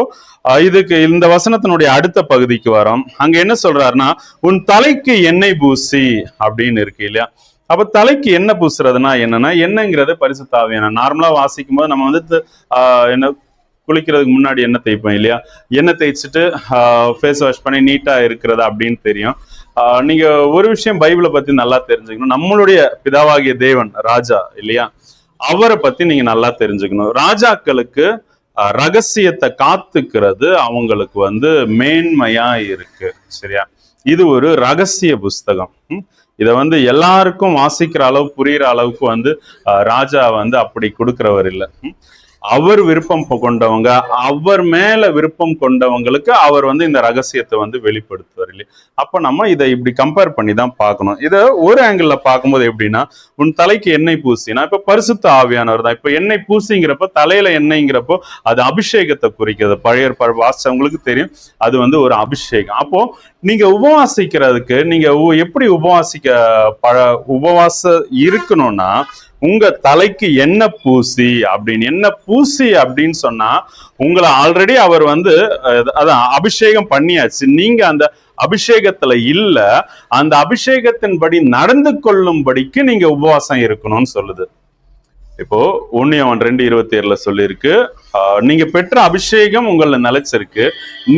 இதுக்கு இந்த வசனத்தினுடைய அடுத்த பகுதிக்கு வரோம். அங்க என்ன சொல்றாருன்னா, உன் தலைக்கு எண்ணெய் பூசி அப்படின்னு இருக்கு இல்லையா? அப்ப தலைக்கு எண்ணெய் பூசுறதுனா என்னன்னா, எண்ணெய்ங்கிறது பரிசுத்த ஆவியானவர். நார்மலா வாசிக்கும் போது நம்ம என்ன குளிக்கிறதுக்கு முன்னாடி எண்ணெய் தேய்ப்போம் இல்லையா? எண்ணெய் தேய்ச்சிட்டு ஃபேஸ் வாஷ் பண்ணி நீட்டா இருக்கிறது அப்படின்னு தெரியும். நீங்க ஒரு விஷயம் பைபிளை பத்தி நல்லா தெரிஞ்சுக்கணும். நம்மளுடைய பிதாவாகிய தேவன் ராஜா இல்லையா? அவரை பத்தி நீங்க நல்லா தெரிஞ்சுக்கணும். ராஜாக்களுக்கு ரகசியத்தை காத்துக்கிறது அவங்களுக்கு மேன்மையா இருக்கு. சரியா? இது ஒரு ரகசிய புஸ்தகம். இதை எல்லாருக்கும் வாசிக்கிற அளவு புரியுற அளவுக்கு ராஜா அப்படி கொடுக்கிறவர் இல்லை. அவர் விருப்பம் கொண்டவங்க, அவர் மேல விருப்பம் கொண்டவங்களுக்கு அவர் வந்து இந்த ரகசியத்தை வந்து வெளிப்படுத்துவார் இல்லையா. அப்ப நம்ம இதை இப்படி கம்பேர் பண்ணி தான் பார்க்கணும். இதை ஒரு ஆங்கிள் பார்க்கும்போது எப்படின்னா, உன் தலைக்கு எண்ணெய் பூசினா இப்ப பரிசுத்த ஆவியானவர் தான். இப்ப எண்ணெய் பூசிங்கிறப்ப தலையில எண்ணெய்ங்கிறப்போ அது அபிஷேகத்தை குறிக்கிறது. பழைய வாசவங்களுக்கு தெரியும், அது வந்து ஒரு அபிஷேகம். அப்போ நீங்க உபவாசிக்கிறதுக்கு நீங்க எப்படி உபவாச இருக்கணும்னா, உங்க தலைக்கு என்ன பூசி அப்படின்னு சொன்னா, உங்களை ஆல்ரெடி அவர் வந்து அதான் அபிஷேகம் பண்ணியாச்சு. நீங்க அந்த அபிஷேகத்துல இல்ல, அந்த அபிஷேகத்தின்படி நடந்து கொள்ளும்படிக்கு நீங்க உபவாசம் இருக்கணும்னு சொல்லுது. இப்போ 1 John 2:27 சொல்லியிருக்கு, நீங்க பெற்ற அபிஷேகம் உங்களை நிலைச்சிருக்கு.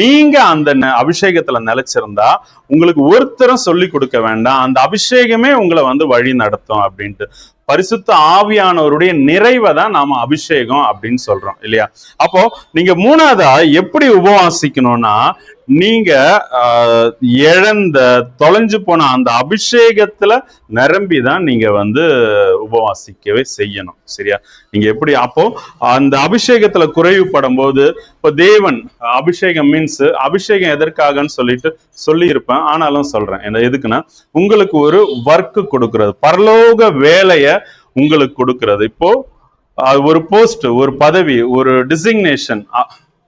நீங்க அந்த அபிஷேகத்துல நிலைச்சிருந்தா உங்களுக்கு ஒருத்தரும் சொல்லி கொடுக்க வேண்டாம், அந்த அபிஷேகமே உங்களை வந்து வழி நடத்தும் அப்படின்ட்டு. பரிசுத்த ஆவியானவருடைய நிறைவை தான் நாம அபிஷேகம் அப்படின்னு சொல்றோம் இல்லையா. அப்போ நீங்க மூணாவதா எப்படி உபவாசிக்கணும்னா, நீங்க தொலைஞ்சு போன அந்த அபிஷேகத்துல நிரம்பிதான் நீங்க வந்து உபவாசிக்கவே செய்யணும். சரியா. நீங்க எப்படி அப்போ அந்த அபிஷேகத்துல குறைவுபடும் போது, இப்போ தேவன் அபிஷேகம் மீன்ஸ் அபிஷேகம் எதற்காகன்னு சொல்லி இருப்பேன், ஆனாலும் சொல்றேன். எதுக்குன்னா, உங்களுக்கு ஒரு ஒர்க் கொடுக்கறது, பரலோக வேலைய உங்களுக்கு கொடுக்கறது. இப்போ ஒரு போஸ்ட், ஒரு பதவி, ஒரு டிசிக்னேஷன்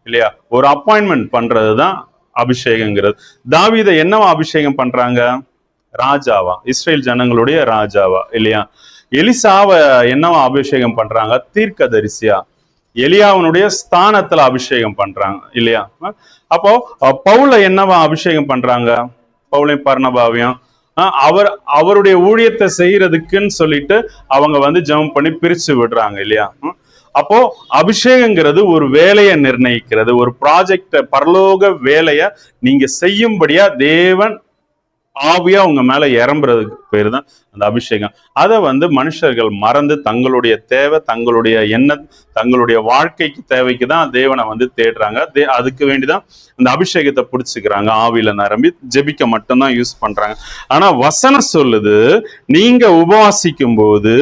இல்லையா, ஒரு அப்பாயின்மெண்ட் பண்றதுதான் அபிஷேகங்கிறது. தாவீதை என்னவா அபிஷேகம் பண்றாங்க? ராஜாவா, இஸ்ரேல் ஜனங்களுடைய ராஜாவா இல்லையா. எலிசாவை என்னவா அபிஷேகம் பண்றாங்க? தீர்க்கதரிசியா. எலியாவனுடைய ஸ்தானத்துல அபிஷேகம் பண்றாங்க இல்லையா. அப்போ பவுல என்னவா அபிஷேகம் பண்றாங்க? பவுலையும் பர்னபாவையும் அவருடைய ஊழியத்தை செய்யறதுக்குன்னு சொல்லிட்டு அவங்க வந்து ஜெபம் பண்ணி பிரிச்சு விடுறாங்க இல்லையா. அப்போ அபிஷேகங்கிறது ஒரு வேலையை நிர்ணயிக்கிறது, ஒரு ப்ராஜெக்ட், பரலோக வேலையை நீங்க செய்யும்படியா தேவன் ஆவியா உங்க மேல இறம்புறதுக்கு பேரு தான் அந்த அபிஷேகம். அதை வந்து மனுஷர்கள் மறந்து தங்களுடைய தேவை, தங்களுடைய எண்ணம், தங்களுடைய வாழ்க்கைக்கு தேவைக்கு தான் தேவனை வந்து தேடுறாங்க. அதுக்கு வேண்டிதான் அந்த அபிஷேகத்தை பிடிச்சுக்கிறாங்க. ஆவியில நிரம்பி ஜெபிக்க மட்டும்தான் யூஸ் பண்றாங்க. ஆனா வசனம் சொல்லுது, நீங்க உபவாசிக்கும் போது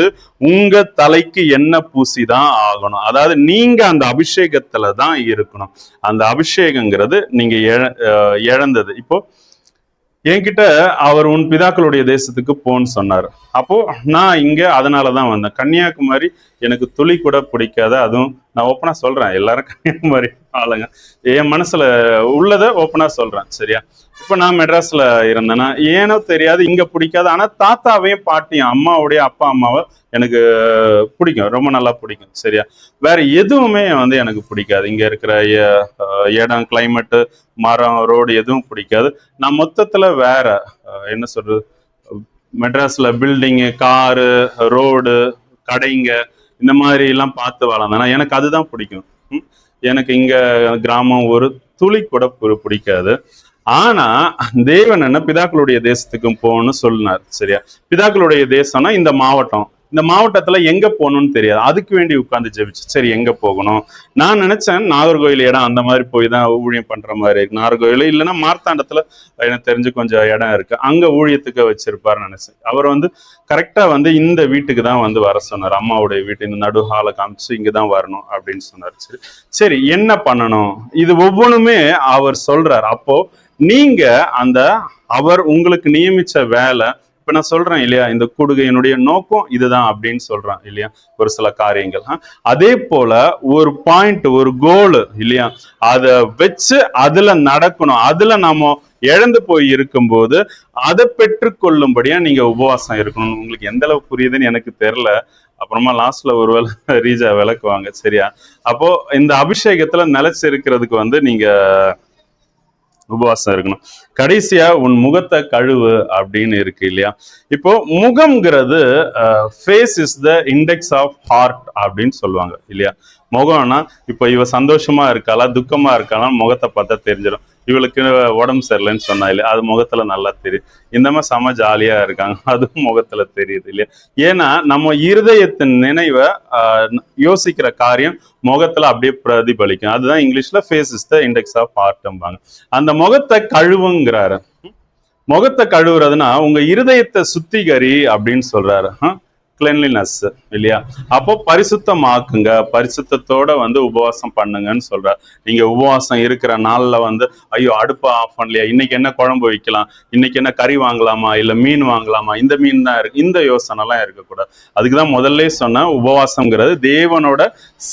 உங்க தலைக்கு எண்ணெய் பூசிதான் ஆகணும். அதாவது நீங்க அந்த அபிஷேகத்துல தான் இருக்கணும். அந்த அபிஷேகங்கிறது நீங்க இழந்தது. இப்போ என்கிட்ட அவர் உன் பிதாக்களுடைய தேசத்துக்கு போன்னு சொன்னார். அப்போ நான் இங்க அதனாலதான் வந்தேன். கன்னியாகுமரி எனக்கு துளி கூட பிடிக்காத, அதுவும் நான் ஓப்பனா சொல்றேன், எல்லாரும் கன்னியாகுமரி ஆளுங்க, என் மனசுல உள்ளதை ஓப்பனா சொல்றேன். சரியா. இப்ப நான் மெட்ராஸ்ல இருந்தேன்னா ஏனோ தெரியாது இங்க பிடிக்காது. ஆனா தாத்தாவையும் பாட்டியும் அம்மாவுடைய அப்பா அம்மாவை எனக்கு பிடிக்கும், ரொம்ப நல்லா பிடிக்கும். சரியா. வேற எதுவுமே வந்து எனக்கு பிடிக்காது. இங்க இருக்கிற இடம், கிளைமேட்டு, மரம், ரோடு எதுவும் பிடிக்காது. நான் மொத்தத்துல வேற என்ன சொல்றது, மெட்ராஸ்ல பில்டிங்கு, காரு, ரோடு, கடைங்க இந்த மாதிரி எல்லாம் பார்த்து வளர்ந்தேன்னா எனக்கு அதுதான் பிடிக்கும். எனக்கு இங்க கிராமம் ஒரு துளி கூட பிடிக்காது. ஆனா தேவன் என்ன பிதாக்களுடைய தேசத்துக்கும் போகணும்னு சொன்னார். சரியா. பிதாக்களுடைய தேசம்னா இந்த மாவட்டம், இந்த மாவட்டத்துல எங்க போகணும்னு தெரியாது, அதுக்கு வேண்டி உட்கார்ந்து ஜெபிச்சு சரி எங்க போகணும். நான் நினைச்சேன் நாகர்கோவில் இடம் அந்த மாதிரி போய் தான் ஊழியம் பண்ற மாதிரி இருக்கு. நாகர்கோவில் இல்லைன்னா மார்த்தாண்டத்துல எனக்கு தெரிஞ்சு கொஞ்சம் இடம் இருக்கு, அங்க ஊழியத்துக்கு வச்சிருப்பாருன்னு நினைச்சேன். அவர் வந்து கரெக்டா வந்து இந்த வீட்டுக்கு தான் வந்து வர சொன்னார். அம்மாவுடைய வீட்டு இந்த நடுஹால காமிச்சு இங்கதான் வரணும் அப்படின்னு சொன்னார். சரி சரி என்ன பண்ணணும், இது ஒவ்வொன்றுமே அவர் சொல்றார். அப்போ நீங்க அந்த அவர் உங்களுக்கு நியமிச்ச வேலை, இப்ப நான் சொல்றேன் இல்லையா, இந்த கூடுகையினுடைய நோக்கம் இதுதான் அப்படின்னு சொல்றேன் இல்லையா, ஒரு சில காரியங்கள். அதே போல ஒரு பாயிண்ட், ஒரு கோல் இல்லையா, அதை வச்சு அதுல நடக்கணும். அதுல நாம இழந்து போய் இருக்கும்போது அதை பெற்றுக்கொள்ளும்படியா நீங்க உபவாசம் இருக்கணும். உங்களுக்கு எந்த அளவுக்கு புரியுதுன்னு எனக்கு தெரியல, அப்புறமா லாஸ்ட்ல ஒருவேளை ரீஜா விளக்குவாங்க. சரியா. அப்போ இந்த அபிஷேகத்துல நிலைச்சு இருக்கிறதுக்கு வந்து நீங்க உபவாசம் இருக்கணும். கடைசியா உன் முகத்தை கழுவு அப்படின்னு இருக்கு இல்லையா. இப்போ முகம்ங்கிறது face is the index of heart அப்படின்னு சொல்லுவாங்க இல்லையா. முகம்னா இப்போ இவ சந்தோஷமா இருக்காளா துக்கமா இருக்காளா முகத்தை பார்த்தா தெரிஞ்சிடும். இவளுக்கு உடம்பு சரியில்லைன்னு சொன்னா இல்லையா, அது முகத்துல நல்லா தெரியும். இந்த மாதிரி செம ஜாலியா இருக்காங்க, அதுவும் முகத்துல தெரியுது இல்லையா. ஏன்னா நம்ம இருதயத்தின் நினைவை யோசிக்கிற காரியம் முகத்துல அப்படியே பிரதிபலிக்கும். அதுதான் இங்கிலீஷ்ல face is the index of ஹார்ட்ம்பாங்க. அந்த முகத்தை கழுவுங்கிறாரு. முகத்தை கழுவுறதுன்னா உங்க இருதயத்தை சுத்திகரி அப்படின்னு சொல்றாரு. கிளென்லினஸ் இல்லையா? அப்போ பரிசுத்தமாக்குங்க, பரிசுத்தத்தோட உபவாசம் பண்ணுங்கன்னு சொல்ற. நீங்க உபவாசம் இருக்கிற நாள்ல ஐயோ அடுப்பை ஆஃப் பண்ணலையா, இன்னைக்கு என்ன குழம்பு வைக்கலாம், இன்னைக்கு என்ன கறி வாங்கலாமா, இல்ல மீன் வாங்கலாமா, இந்த மீன் தான் இருக்கு, இந்த யோசனை எல்லாம் இருக்கக்கூடாது. அதுக்குதான் முதல்ல சொன்ன உபவாசம்ங்கிறது தேவனோட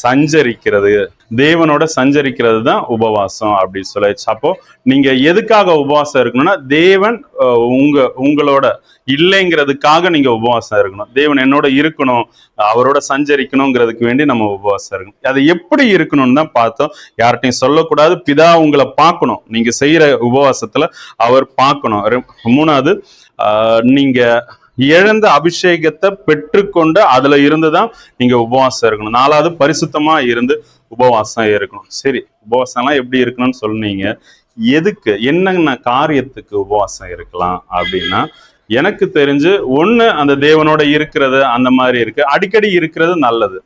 சஞ்சரிக்கிறது, தேவனோட சஞ்சரிக்கிறது தான் உபவாசம் அப்படின்னு சொல்லிச்சு. அப்போ நீங்க எதுக்காக உபவாசம் இருக்கணும்னா, தேவன் உங்களோட இல்லைங்கிறதுக்காக நீங்க உபவாசம் இருக்கணும். தேவன் என்னோட இருக்கணும், அவரோட சஞ்சரிக்கணுங்கிறதுக்கு வேண்டி நம்ம உபவாசம் இருக்கணும். அது எப்படி இருக்கணும்னு தான் பார்த்தோம். யார்கிட்டையும் சொல்லக்கூடாது, பிதா உங்களை பார்க்கணும், நீங்க செய்யற உபவாசத்துல அவர் பார்க்கணும். மூணாவது, நீங்க இழந்த அபிஷேகத்தை பெற்றுக்கொண்டு அதுல இருந்துதான் நீங்க உபவாசம் இருக்கணும். நாலாவது, பரிசுத்தமா இருந்து உபவாசம் இருக்கணும். சரி, உபவாசம் எல்லாம் எப்படி இருக்கணும்னு சொன்னீங்க, எதுக்கு என்னென்ன காரியத்துக்கு உபவாசம் இருக்கலாம் அப்படின்னா, எனக்கு தெரிஞ்சு ஒண்ணு அந்த தேவனோட இருக்கிறது அந்த மாதிரி இருக்கு. அடிக்கடி இருக்கிறது நல்லது,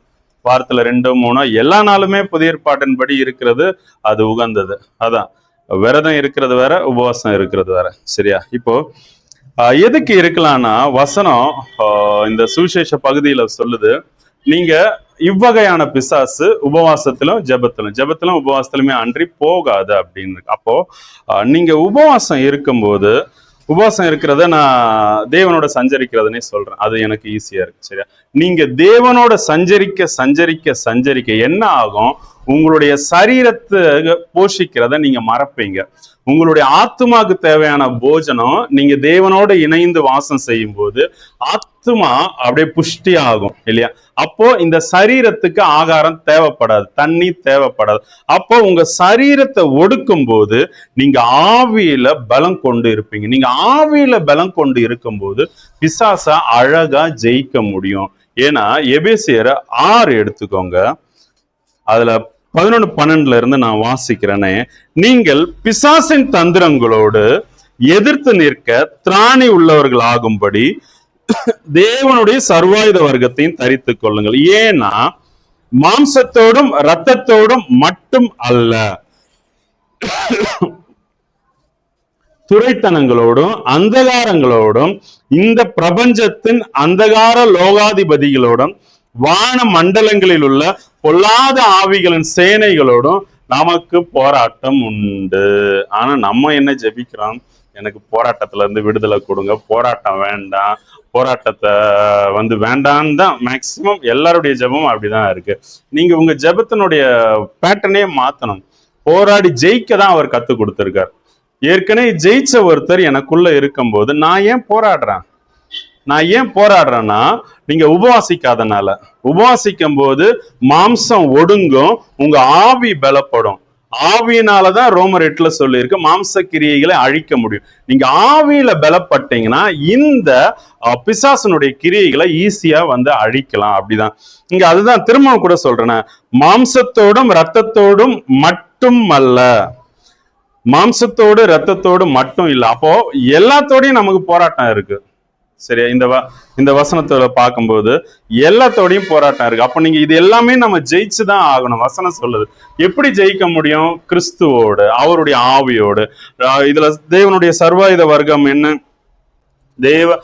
வாரத்துல 2-3 எல்லா நாளுமே புதிய ஏற்பாட்டின்படி இருக்கிறது அது உகந்தது. அதான் விரதம் இருக்கிறது வேற, உபவாசம் இருக்கிறது வேற. சரியா? இப்போ எதுக்கு இருக்கலாம்னா, வசனம் இந்த சுவிசேஷ பகுதியில சொல்லுது, நீங்க இவ்வகையான பிசாசு உபவாசத்திலும் ஜெபத்திலும் உபவாசத்திலுமே அன்றி போகாது அப்படின்னு. அப்போ நீங்க உபவாசம் இருக்கும்போது, உபவாசம் இருக்கிறத நான் தேவனோட சஞ்சரிக்கிறதுனே சொல்றேன், அது எனக்கு ஈஸியா இருக்கு. சரியா? நீங்க தேவனோட சஞ்சரிக்க என்ன ஆகும், உங்களுடைய சரீரத்தை போஷிக்கிறத நீங்க மறப்பீங்க. உங்களுடைய ஆத்மாக்கு தேவையான போஜனம் நீங்க தேவனோட இணைந்து வாசம் செய்யும் போது ஆத்மா அப்படியே புஷ்டி ஆகும் இல்லையா? அப்போ இந்த சரீரத்துக்கு ஆகாரம் தேவைப்படாது, தண்ணி தேவைப்படாது. அப்போ உங்க சரீரத்தை ஒடுக்கும் போது நீங்க ஆவியில பலம் கொண்டு இருப்பீங்க. நீங்க ஆவியில பலம் கொண்டு இருக்கும்போது பிசாச அழகா ஜெயிக்க முடியும். ஏன்னா எபேசியர் 6 எடுத்துக்கோங்க, அதுல 11-12 இருந்து நான் வாசிக்கிறேனே, நீங்கள் பிசாசின் தந்திரங்களோடு எதிர்த்து நிற்க திராணி உள்ளவர்கள் ஆகும்படி தேவனுடைய சர்வாயுத வர்க்கத்தையும் தரித்துக் கொள்ளுங்கள். ஏன்னா மாம்சத்தோடும் இரத்தத்தோடும் மட்டும் அல்ல, துரைத்தனங்களோடும் அந்தகாரங்களோடும் இந்த பிரபஞ்சத்தின் அந்தகார லோகாதிபதிகளோடும் வான மண்டலங்களில் உள்ள பொல்லாத ஆவிகளின் சேனைகளோடும் நமக்கு போராட்டம் உண்டு. ஆனா நம்ம என்ன ஜெபிக்கிறோம், எனக்கு போராட்டத்துல இருந்து விடுதலை கொடுங்க, போராட்டம் வேண்டாம், போராட்டத்தை வேண்டான்னு தான் மேக்சிமம் எல்லாருடைய ஜெபமும் அப்படிதான் இருக்கு. நீங்க உங்க ஜெபத்தினுடைய பேட்டர்னே மாத்தணும். போராடி ஜெயிக்க தான் அவர் கத்து கொடுத்திருக்கார். ஏற்கனவே ஜெயிச்ச ஒருத்தர் எனக்குள்ள இருக்கும்போது நான் ஏன் போராடுறேன்னா, நீங்க உபவாசிக்காதனால. உபவாசிக்கும் போது மாம்சம் ஒடுங்கும், உங்க ஆவி பலப்படும். ஆவியினாலதான் ரோமர் 8 சொல்லியிருக்கு, மாம்ச கிரியைகளை அழிக்க முடியும். நீங்க ஆவியில பலப்பட்டீங்கன்னா இந்த பிசாசனுடைய கிரியைகளை ஈஸியா அழிக்கலாம். அப்படிதான் இங்க அதுதான் திரும்பவும் கூட சொல்றேன், மாம்சத்தோடும் இரத்தத்தோடும் மட்டும் அல்ல, மாம்சத்தோடு இரத்தத்தோடு மட்டும் இல்லை. அப்போ எல்லாத்தோடையும் நமக்கு போராட்டம் இருக்கு. சரியா? இந்த வசனத்தோட பார்க்கும்போது எல்லாத்தோடையும் போராட்டம் இருக்கு. அப்ப நீங்க இது எல்லாமே நம்ம ஜெயிச்சுதான் ஆகணும். வசனம் சொல்லுது. எப்படி ஜெயிக்க முடியும்? கிறிஸ்துவோடு, அவருடைய ஆவியோடு. இதுல தேவனுடைய சர்வாயுத வர்க்கம் என்ன? தேவ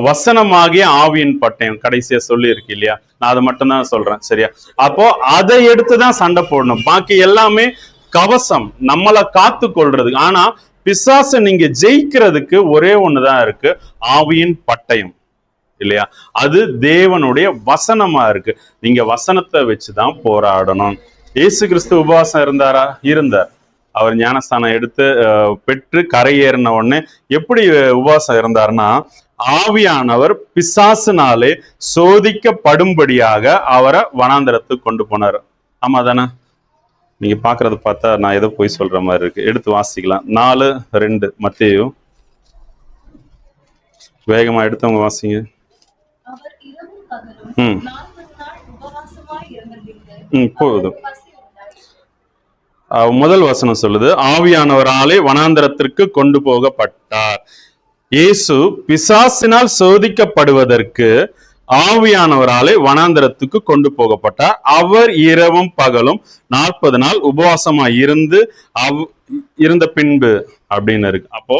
வசனமாகிய ஆவியின் பட்டயம் கடைசியா சொல்லி இருக்கு இல்லையா? நான் அதை மட்டும் தான் சொல்றேன். சரியா? அப்போ அதை எடுத்துதான் சண்டை போடணும். பாக்கி எல்லாமே கவசம், நம்மளை காத்து கொள்றது. ஆனா பிசாசை நீங்க ஜெயிக்கிறதுக்கு ஒரே ஒண்ணுதான் இருக்கு, ஆவியின் பட்டயம் இல்லையா? அது தேவனுடைய வசனமா இருக்கு. நீங்க வசனத்தை வச்சுதான் போராடணும். இயேசு கிறிஸ்து உபவாசம் இருந்தாரா? இருந்தார். அவர் ஞானஸ்தானம் எடுத்து பெற்று கரையேறின உடனே எப்படி உபவாசம் இருந்தார்னா, ஆவியானவர் பிசாசுனாலே சோதிக்கப்படும்படியாக அவரை வனாந்தரத்துக்கு கொண்டு போனார். ஆமா தானே? நீங்க பாக்குறத பார்த்தா நான் ஏதோ போய் சொல்ற மாதிரி இருக்கு. எடுத்து வாசிக்கலாம். 4:2 மத்தேயு. வேகமா எடுத்தவங்க வாசிங்க. போதும். முதல் வசனம் சொல்லுது, ஆவியானவராலே வனாந்தரத்திற்கு கொண்டு போகப்பட்டார். இயேசு பிசாசினால் சோதிக்கப்படுவதற்கு ஆவியானவராலே வனாந்தரத்துக்கு கொண்டு போகப்பட்டார். அவர் இரவும் பகலும் 40 நாள் உபவாசமா இருந்த பின்பு அப்படின்னு இருக்கு. அப்போ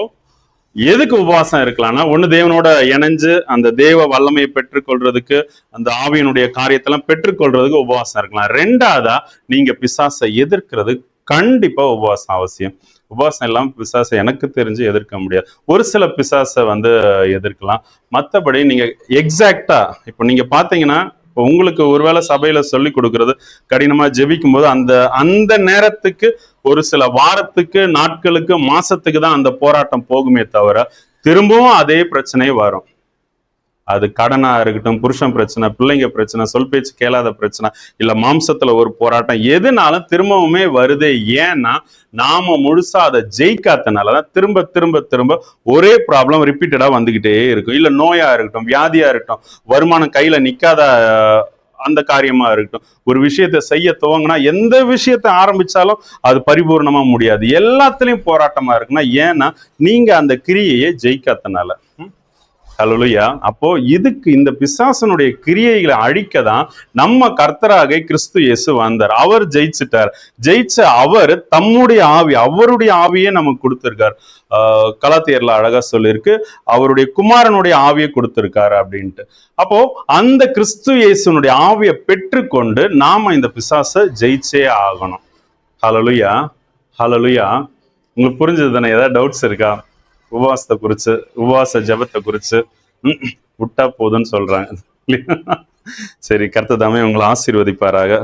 எதுக்கு உபவாசம் இருக்கலாம்னா, ஒண்ணு தேவனோட இணைஞ்சு அந்த தேவ வல்லமையை பெற்றுக்கொள்றதுக்கு, அந்த ஆவியினுடைய காரியத்தெல்லாம் பெற்றுக்கொள்றதுக்கு உபவாசம் இருக்கலாம். ரெண்டாவதா, நீங்க பிசாசை எதிர்க்கிறது கண்டிப்பா உபவாசம் அவசியம். உபவாசம் இல்லாம பிசாசை எனக்கு தெரிஞ்சு எதிர்க்க முடியாது. ஒரு சில பிசாசை வந்து எதிர்க்கலாம். மற்றபடி நீங்க எக்ஸாக்டா இப்போ நீங்க பாத்தீங்கன்னா, இப்போ உங்களுக்கு ஒருவேளை சபையில சொல்லி கொடுக்கறது கடினமா ஜெபிக்கும் போது அந்த அந்த நேரத்துக்கு ஒரு சில வாரத்துக்கு, நாட்களுக்கு, மாசத்துக்கு தான் அந்த போராட்டம் போகுமே தவிர திரும்பவும் அதே பிரச்சனை வரும். அது கடனா இருக்கட்டும், புருஷன் பிரச்சனை, பிள்ளைங்க பிரச்சனை, சொல் பேச்சு கேளாத பிரச்சனை, இல்ல மாம்சத்துல ஒரு போராட்டம், எதுனாலும் திரும்பவுமே வருதே. ஏன்னா நாம முழுசா அதை ஜெயிக்காதனாலதான் திரும்ப திரும்ப திரும்ப ஒரே ப்ராப்ளம் ரிப்பீட்டடா வந்துகிட்டே இருக்கும். இல்ல நோயா இருக்கட்டும், வியாதியா இருக்கட்டும், வருமானம் கையில நிக்காத அந்த காரியமா இருக்கட்டும், ஒரு விஷயத்தை செய்ய துவங்கினா எந்த விஷயத்தை ஆரம்பிச்சாலும் அது பரிபூர்ணமா முடியாது. எல்லாத்துலயும் போராட்டமா இருக்குன்னா ஏன்னா நீங்க அந்த கிரியையை ஜெயிக்காதனால. ஹல்லேலூயா. அப்போ இதுக்கு இந்த பிசாசனுடைய கிரியைகளை அழிக்க தான் நம்ம கர்த்தராக கிறிஸ்து இயேசு வந்தார். அவர் ஜெயிச்சிட்டார். ஜெயிச்ச அவர் தம்முடைய ஆவி, அவருடைய ஆவியே நமக்கு கொடுத்திருக்கார். கலாத்தியர்ல அழகா சொல்லியிருக்கு, அவருடைய குமாரனுடைய ஆவியை கொடுத்திருக்காரு அப்படின்ட்டு. அப்போ அந்த கிறிஸ்து இயேசுனுடைய ஆவியை பெற்றுக்கொண்டு நாம இந்த பிசாசை ஜெயிச்சே ஆகணும். ஹல்லேலூயா, ஹல்லேலூயா. உங்களுக்கு புரிஞ்சது தானே? ஏதாவது டவுட்ஸ் இருக்கா உபவாசத்தை குறிச்சு, உபவாச ஜபத்தை குறிச்சு? விட்டா போதுன்னு சொல்றாங்க. சரி, கர்த்தர் தாமே உங்களை ஆசீர்வதிப்பாராக.